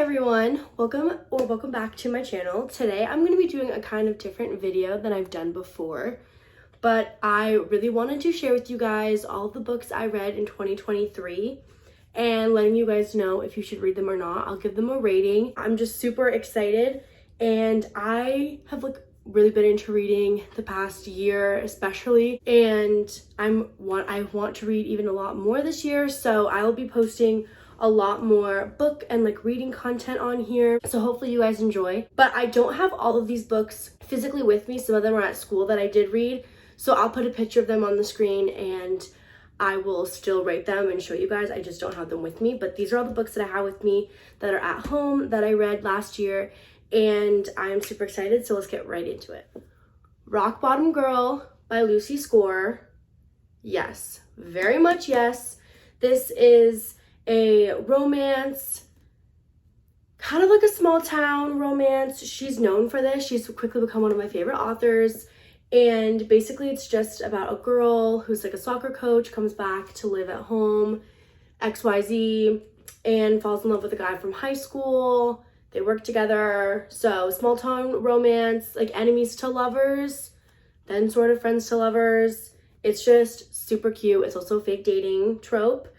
everyone, welcome back to my channel. Today I'm going to be doing a kind of different video than I've done before, but I really wanted to share with you guys all the books I read in 2023 and letting you guys know if you should read them or not. I'll give them a rating. I'm just super excited, and I have really been into reading the past year especially, and I want to read even a lot more this year, so I will be posting a lot more book and reading content on here, so hopefully you guys enjoy. But I don't have all of these books physically with me. Some of them are at school that I did read, so I'll put a picture of them on the screen and I will still rate them and show you guys. I just don't have them with me, but these are all the books that I have with me that are at home that I read last year, and I'm super excited, so let's get right into it. Rock Bottom Girl by Lucy Score. Yes, very much yes. This is a romance, kind of like a small town romance. She's known for this. She's quickly become one of my favorite authors. And basically it's just about a girl who's a soccer coach, comes back to live at home, XYZ, and falls in love with a guy from high school. They work together. So small town romance, enemies to lovers, then sort of friends to lovers. It's just super cute. It's also a fake dating trope.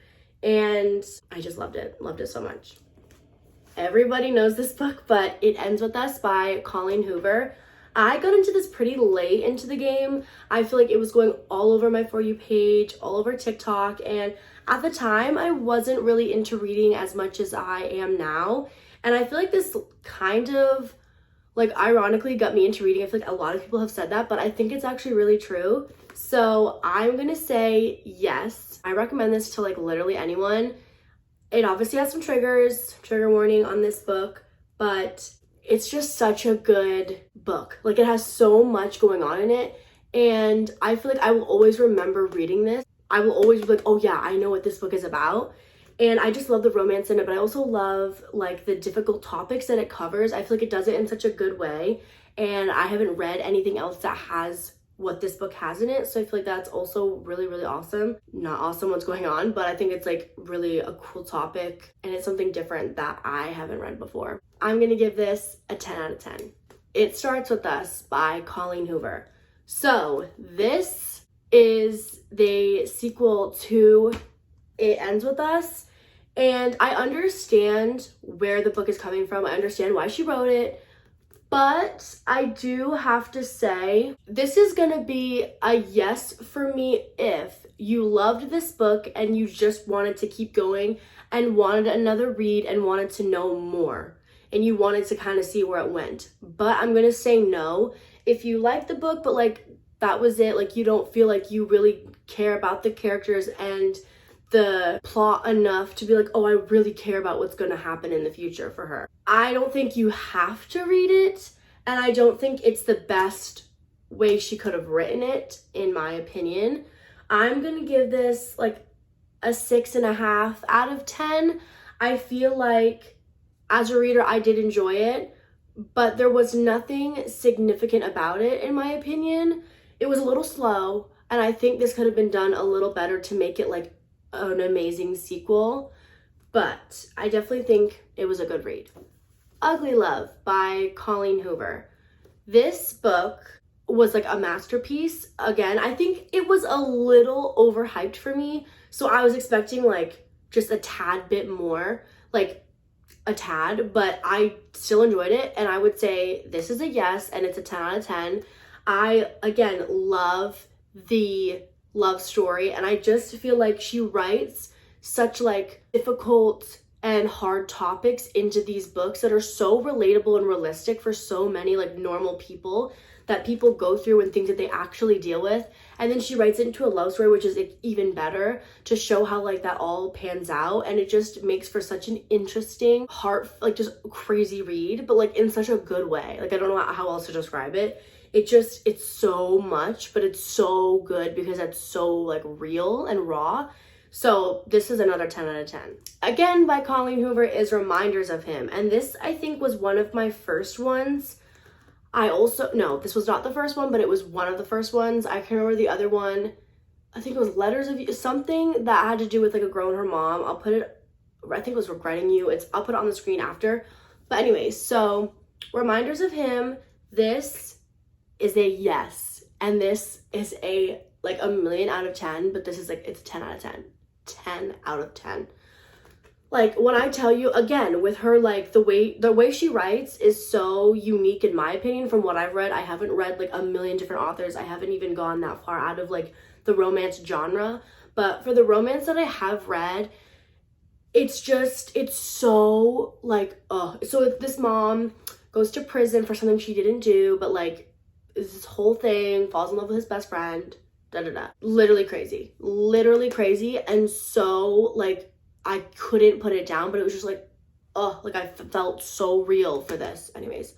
And I just loved it so much. Everybody knows this book, but It Ends With Us by Colleen Hoover. I got into this pretty late into the game. I feel like it was going all over my For You page, all over TikTok, and at the time I wasn't really into reading as much as I am now. And I feel like this kind of ironically got me into reading. I feel like a lot of people have said that, but I think it's actually really true. So I'm gonna say yes. I recommend this to literally anyone. It obviously has some trigger warning on this book, but it's just such a good book. It has so much going on in it, and I feel like I will always remember reading this. I will always be oh yeah, I know what this book is about. And I just love the romance in it, but I also love the difficult topics that it covers. I feel like it does it in such a good way, and I haven't read anything else that has what this book has in it, so I feel like that's also really, really awesome. Not awesome what's going on, but I think it's really a cool topic, and it's something different that I haven't read before. I'm gonna give this a 10 out of 10. It Starts With Us by Colleen Hoover. So this is the sequel to It Ends With Us, and I understand where the book is coming from. I understand why she wrote it, but I do have to say, this is gonna be a yes for me if you loved this book and you just wanted to keep going and wanted another read and wanted to know more and you wanted to kind of see where it went. But I'm gonna say no if you like the book, but that was it. You don't feel like you really care about the characters and the plot enough to be oh, I really care about what's going to happen in the future for her. I don't think you have to read it, and I don't think it's the best way she could have written it, in my opinion. I'm gonna give this a 6.5 out of 10. I feel like as a reader I did enjoy it, but there was nothing significant about it, in my opinion. It was a little slow, and I think this could have been done a little better to make it an amazing sequel, but I definitely think it was a good read. Ugly Love by Colleen Hoover. This book was a masterpiece. Again, I think it was a little overhyped for me, so I was expecting just a tad bit more, a tad, but I still enjoyed it, and I would say this is a yes, and it's a 10 out of 10. I, again, love the love story, and I just feel like she writes such difficult and hard topics into these books that are so relatable and realistic for so many normal people that people go through and things that they actually deal with, and then she writes it into a love story, which is even better to show how that all pans out, and it just makes for such an interesting just crazy read, but in such a good way. I don't know how else to describe it. It's so much, but it's so good because it's so real and raw. So this is another 10 out of 10. Again by Colleen Hoover is Reminders of Him, and this I think was one of my first ones. This was not the first one, but it was one of the first ones. I can't remember the other one. I think it was Letters of You, something that had to do with a girl and her mom. I'll put it I think it was Regretting You. I'll put it on the screen after. But anyways, so reminders of him. This is a yes. And this is a like a million out of 10, but this is like, it's 10 out of 10. 10 out of 10. Like when I tell you, again, with her, like the way she writes is so unique in my opinion from what I've read. I haven't read like a million different authors. I haven't even gone that far out of like the romance genre. But for the romance that I have read, it's so like, so if this mom goes to prison for something she didn't do, but like this whole thing, falls in love with his best friend, literally crazy, and so like I couldn't put it down, but it was just like, like I felt so real for this. Anyways,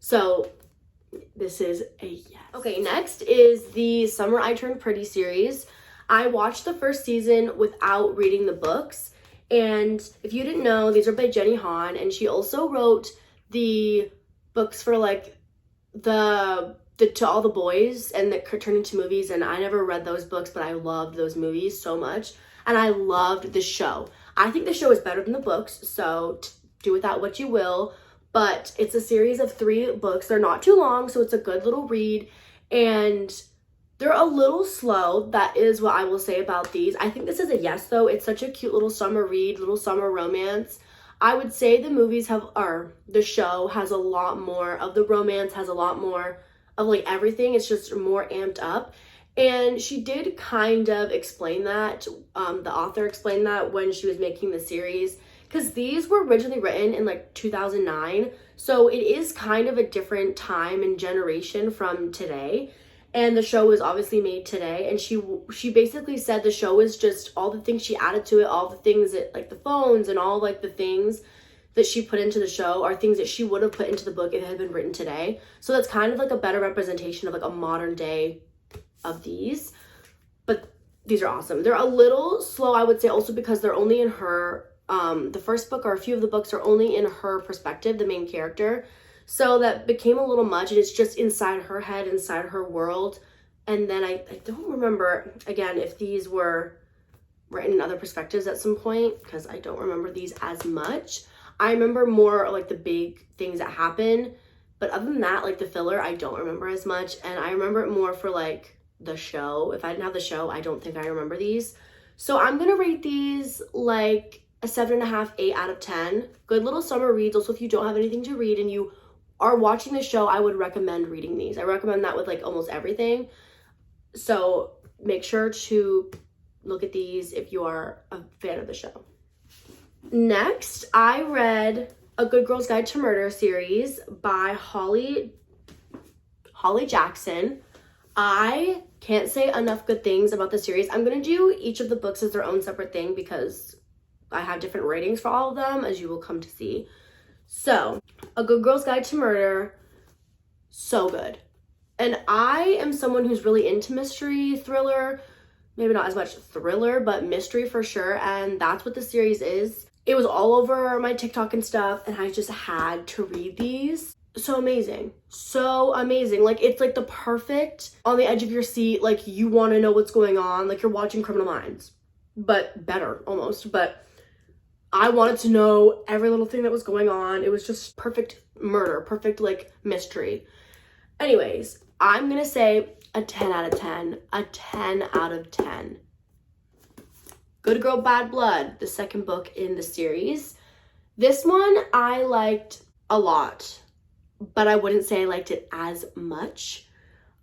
so this is a yes. Okay, next is the Summer I Turned Pretty series. I watched the first season without reading the books, and if you didn't know, these are by Jenny Han, and she also wrote the books for like the To All the Boys and that turned into movies, and I never read those books, but I loved those movies so much, and I loved the show. I think the show is better than the books, so do with that what you will, but it's a series of 3 books. They're not too long, so it's a good little read, and they're a little slow. That is what I will say about these. I think this is a yes, though. It's such a cute little summer read, little summer romance. I would say the show has a lot more of the romance, has a lot more of like everything. It's just more amped up. And she did kind of explain that, the author explained that when she was making the series, because these were originally written in like 2009. So it is kind of a different time and generation from today. And the show was obviously made today. And she basically said the show is just all the things she added to it, all the things that like the phones and all like the things that she put into the show are things that she would have put into the book if it had been written today. So that's kind of like a better representation of like a modern day of these. But these are awesome. They're a little slow, I would say, also because they're only in her, the first book or a few of the books are only in her perspective, the main character. So that became a little much, and it's just inside her head, inside her world. And then I don't remember, again, if these were written in other perspectives at some point, because I don't remember these as much. I remember more like the big things that happen, but other than that, like the filler, I don't remember as much. And I remember it more for like the show. If I didn't have the show, I don't think I remember these. So I'm gonna rate these like a 7.5, 8 out of 10. Good little summer reads. Also, if you don't have anything to read and you are watching the show, I would recommend reading these. I recommend that with like almost everything. So make sure to look at these if you are a fan of the show. Next, I read A Good Girl's Guide to Murder series by Holly Jackson. I can't say enough good things about the series. I'm going to do each of the books as their own separate thing because I have different ratings for all of them, as you will come to see. So, A Good Girl's Guide to Murder, so good. And I am someone who's really into mystery, thriller, maybe not as much thriller, but mystery for sure, and that's what the series is. It was all over my TikTok and stuff, and I just had to read these. So amazing. So amazing. Like, it's like the perfect on the edge of your seat, like you want to know what's going on, like you're watching Criminal Minds, but better almost. But I wanted to know every little thing that was going on. It was just perfect murder, perfect like mystery. Anyways, I'm gonna say a 10 out of 10, a 10 out of 10. Good Girl, Bad Blood, the second book in the series. This one I liked a lot, but I wouldn't say I liked it as much.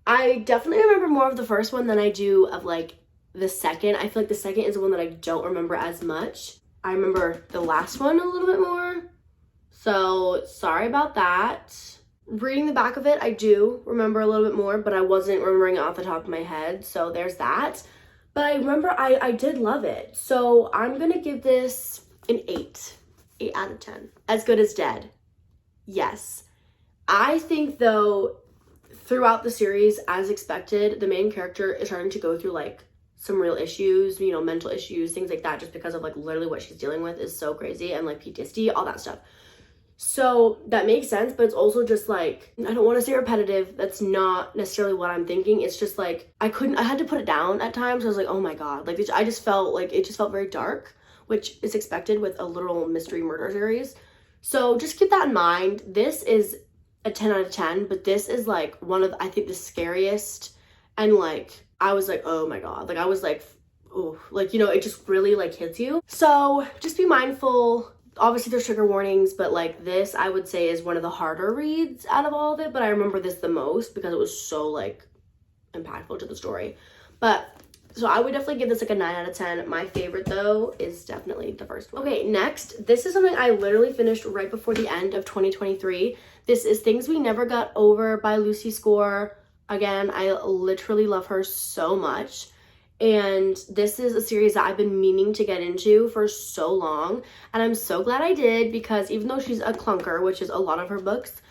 I definitely remember more of the first one than I do of like the second. I feel like the second is the one that I don't remember as much. I remember the last one a little bit more, so sorry about that. Reading the back of it, I do remember a little bit more, but I wasn't remembering it off the top of my head, so there's that. But I remember I did love it, so I'm gonna give this an 8 out of 10. As Good as Dead, yes. I think though, throughout the series, as expected, the main character is starting to go through like some real issues, you know, mental issues, things like that, just because of like literally what she's dealing with is so crazy, and like PTSD, all that stuff. So that makes sense, but it's also just like, I don't want to say repetitive. That's not necessarily what I'm thinking. It's just like, I had to put it down at times. I was like, oh my God, like I just felt like, it just felt very dark, which is expected with a literal mystery murder series. So just keep that in mind. This is a 10 out of 10, but this is like one of, I think, the scariest, and like I was like, oh my god, like I was like, oh, like, you know, it just really like hits you. So just be mindful. Obviously there's trigger warnings, but like this I would say is one of the harder reads out of all of it, but I remember this the most because it was so like impactful to the story. But so I would definitely give this like a 9 out of 10. My favorite though is definitely the first one. Okay, next, this is something I literally finished right before the end of 2023. This is Things We Never Got Over by Lucy Score. Again, I literally love her so much. And this is a series that I've been meaning to get into for so long. And I'm so glad I did, because even though she's a clunker, which is a lot of her books,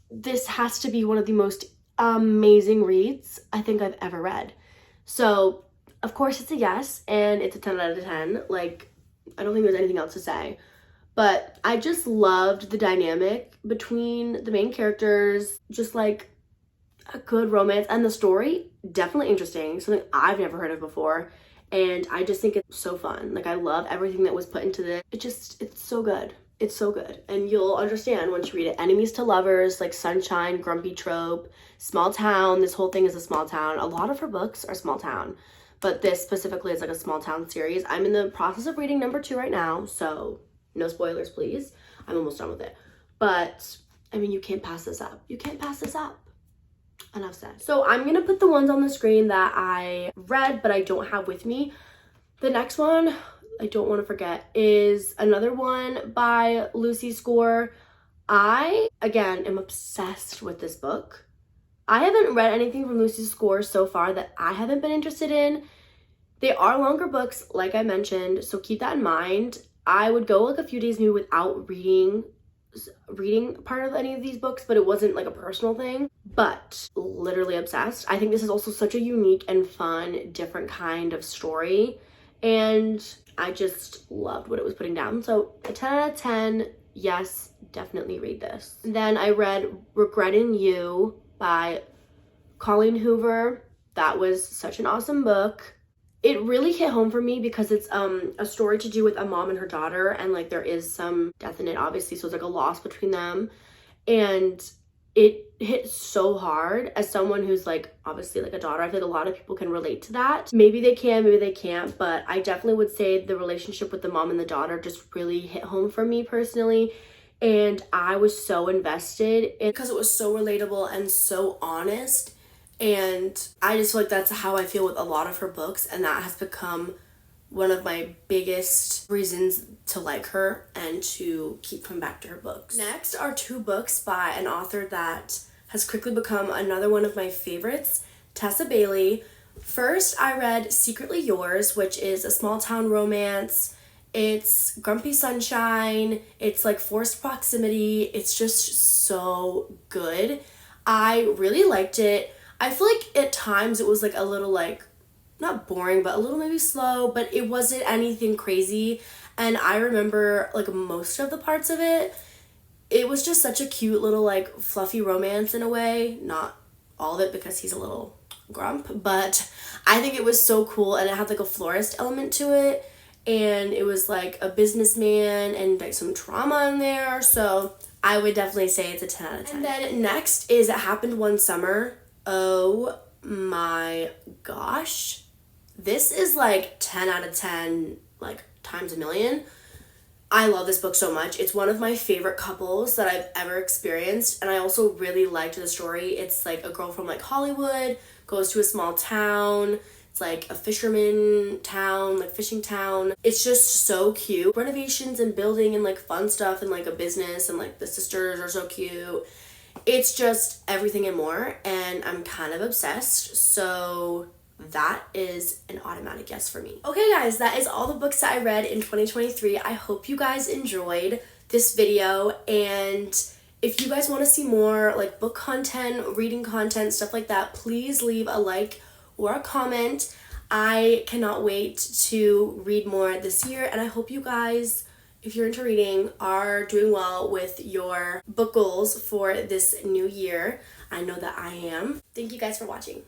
this has to be one of the most amazing reads I think I've ever read. So, of course, it's a yes, and it's a 10 out of 10. Like, I don't think there's anything else to say. But I just loved the dynamic between the main characters, just like a good romance, and the story, definitely interesting, something I've never heard of before, and I just think it's so fun. Like, I love everything that was put into this. It's so good. It's so good, and you'll understand once you read it. Enemies to lovers, like sunshine, grumpy trope, small town. This whole thing is a small town. A lot of her books are small town, but this specifically is like a small town series. I'm in the process of reading number 2 right now, so no spoilers, please. I'm almost done with it. But, I mean, you can't pass this up. You can't pass this up. Enough said. So I'm going to put the ones on the screen that I read, but I don't have with me. The next one, I don't want to forget, is another one by Lucy Score. I, again, am obsessed with this book. I haven't read anything from Lucy Score so far that I haven't been interested in. They are longer books, like I mentioned, so keep that in mind. I would go like a few days maybe without reading part of any of these books, but it wasn't like a personal thing. But literally obsessed. I think this is also such a unique and fun, different kind of story, and I just loved what it was putting down. So a 10 out of 10, yes, definitely read this. And then I read Regretting You by Colleen Hoover. That was such an awesome book. It really hit home for me because it's a story to do with a mom and her daughter, and like there is some death in it, obviously, so it's like a loss between them, and it hit so hard. As someone who's like obviously like a daughter, I feel like a lot of people can relate to that. Maybe they can, maybe they can't, but I definitely would say the relationship with the mom and the daughter just really hit home for me personally, and I was so invested because it was so relatable and so honest. And I just feel like that's how I feel with a lot of her books, and that has become one of my biggest reasons to like her and to keep coming back to her books. Next are 2 books by an author that has quickly become another one of my favorites, Tessa Bailey. First, I read Secretly Yours, which is a small town romance. It's grumpy sunshine. It's like forced proximity. It's just so good. I really liked it. I feel like at times it was like a little like, not boring, but a little maybe slow, but it wasn't anything crazy. And I remember like most of the parts of it. It was just such a cute little like fluffy romance in a way. Not all of it because he's a little grump, but I think it was so cool, and it had like a florist element to it, and it was like a businessman and like some trauma in there. So I would definitely say it's a 10 out of 10. And then next is It Happened One Summer. Oh my gosh. This is like 10 out of 10, like times a million. I love this book so much. It's one of my favorite couples that I've ever experienced, and I also really liked the story. It's like a girl from like Hollywood goes to a small town. It's like a fisherman town, like fishing town. It's just so cute. Renovations and building and like fun stuff and like a business, and like the sisters are so cute. It's just everything and more, and I'm kind of obsessed, so that is an automatic yes for me. Okay guys, that is all the books that I read in 2023. I hope you guys enjoyed this video, and if you guys want to see more like book content, reading content, stuff like that, please leave a like or a comment. I cannot wait to read more this year, and I hope you guys, if you're into reading, are doing well with your book goals for this new year. I know that I am. Thank you guys for watching.